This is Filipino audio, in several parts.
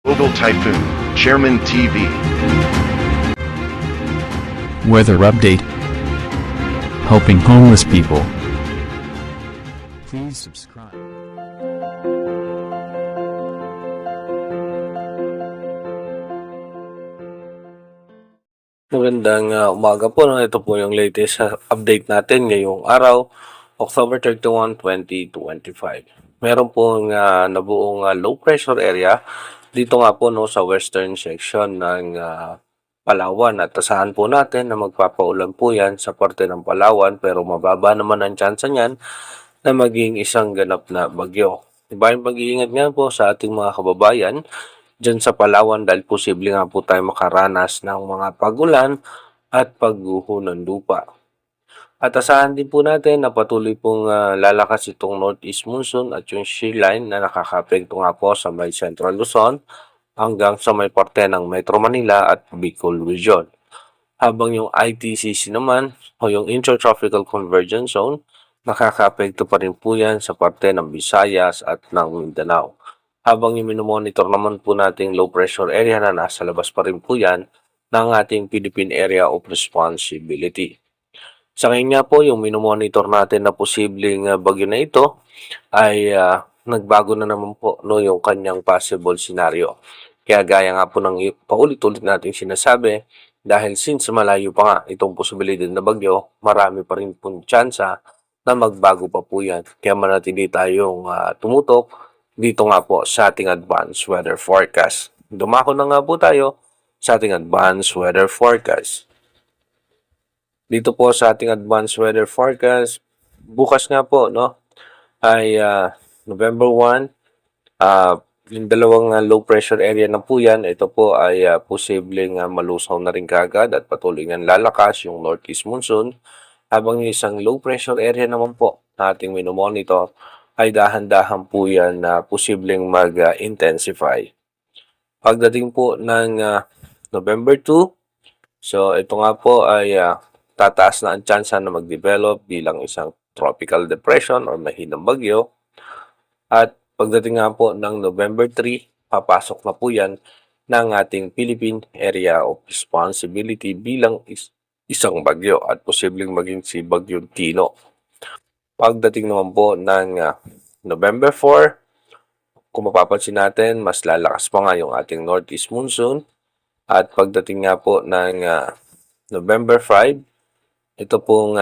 Global Typhoon, Chairman TV. Weather update. Helping homeless people. Please subscribe. Magandang umaga po. No? Ito po yung latest update natin ngayong araw, October 31, 2025. Meron pong nabuong low pressure area dito nga po no, sa western section ng Palawan. At asahan po natin na magpapaulan po yan sa parte ng Palawan, pero mababa naman ang tsansa niyan na maging isang ganap na bagyo. Diba yung pag-iingat nga po sa ating mga kababayan dyan sa Palawan dahil posible nga po tayo makaranas ng mga pagulan at pagguho ng lupa. At asahan din po natin na patuloy pong lalakas itong northeast monsoon at yung shear line na nakakapekto nga po sa may Central Luzon hanggang sa may parte ng Metro Manila at Bicol Region. Habang yung ITCC naman o yung Intertropical Convergence Zone, nakakapekto pa rin po yan sa parte ng Visayas at ng Mindanao. Habang yung minomonitor naman po nating low pressure area na nasa labas pa rin po yan ng ating Philippine Area of Responsibility. Sa ngayon nga po, yung minomonitor natin na posibleng bagyo na ito ay nagbago na naman po no, yung kanyang possible scenario. Kaya gaya nga po ng paulit-ulit nating sinasabi, dahil since malayo pa nga itong posibilidad na bagyo, marami pa rin pong tsansa na magbago pa po yan. Kaya manatili tayong tumutok dito nga po sa ating advanced weather forecast. Dumako na nga po tayo sa ating advanced weather forecast. Dito po sa ating advanced weather forecast, bukas nga po no, ay November 1, yung dalawang low pressure area na po yan, ito po ay posibleng malusaw na rin kaagad at patuloy nga lalakas yung northeast monsoon. Habang yung isang low pressure area naman po na ating minomonitor, ay dahan-dahan po yan na posibleng mag-intensify. Pagdating po ng November 2, so ito nga po ay tataas na ang tsansa na mag-develop bilang isang tropical depression or mahinang bagyo. At pagdating nga po ng November 3, papasok na po yan ng ating Philippine Area of Responsibility bilang isang bagyo at posibleng maging si Bagyong Tino. Pagdating naman po ng November 4, kung mapapansin natin, mas lalakas pa nga yung ating northeast monsoon. At pagdating nga po ng November 5, ito pong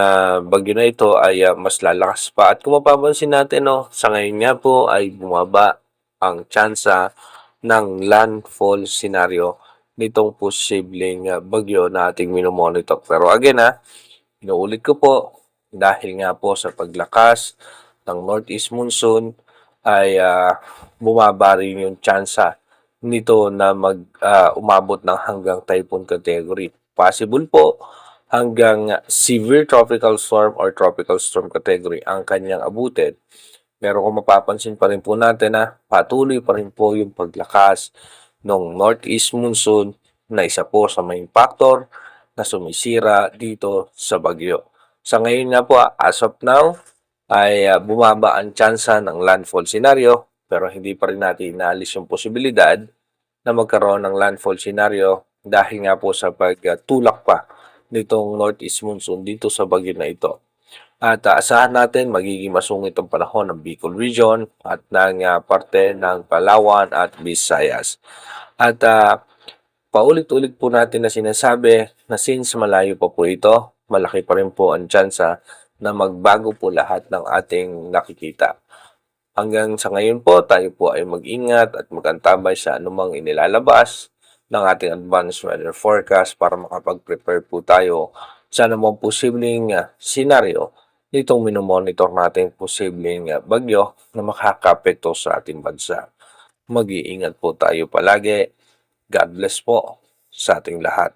bagyo na ito ay mas lalakas pa. At kung mapapansin natin, no, sa ngayon nga po ay bumaba ang tsansa ng landfall scenario nitong posibleng bagyo na ating minomonitor. Pero again inuulit ko po, dahil nga po sa paglakas ng northeast monsoon ay bumaba rin yung tsansa nito na umabot ng hanggang typhoon category. Possible po hanggang severe tropical storm or tropical storm category ang kanyang abutin. Pero kung mapapansin pa rin po natin na patuloy pa rin po yung paglakas ng northeast monsoon na isa po sa main factor na sumisira dito sa bagyo. Sa ngayon nga po, as of now, ay bumaba ang tsansa ng landfall scenario, pero hindi pa rin natin inaalis yung posibilidad na magkaroon ng landfall scenario dahil nga po sa pagtulak pa nitong northeast monsoon dito sa bagyo na ito. At asahan natin magiging masungit ang panahon ng Bicol Region at ng parte ng Palawan at Visayas. At paulit-ulit po natin na sinasabi na since malayo pa po ito, malaki pa rin po ang tsansa na magbago po lahat ng ating nakikita. Hanggang sa ngayon po, tayo po ay mag-ingat at magantabay sa anumang inilalabas ng ating advanced weather forecast para makapag-prepare po tayo sa anumang posibleng senaryo nitong minomonitor natin posibleng bagyo na makakapekto sa ating bansa. Mag-iingat po tayo palagi. God bless po sa ating lahat.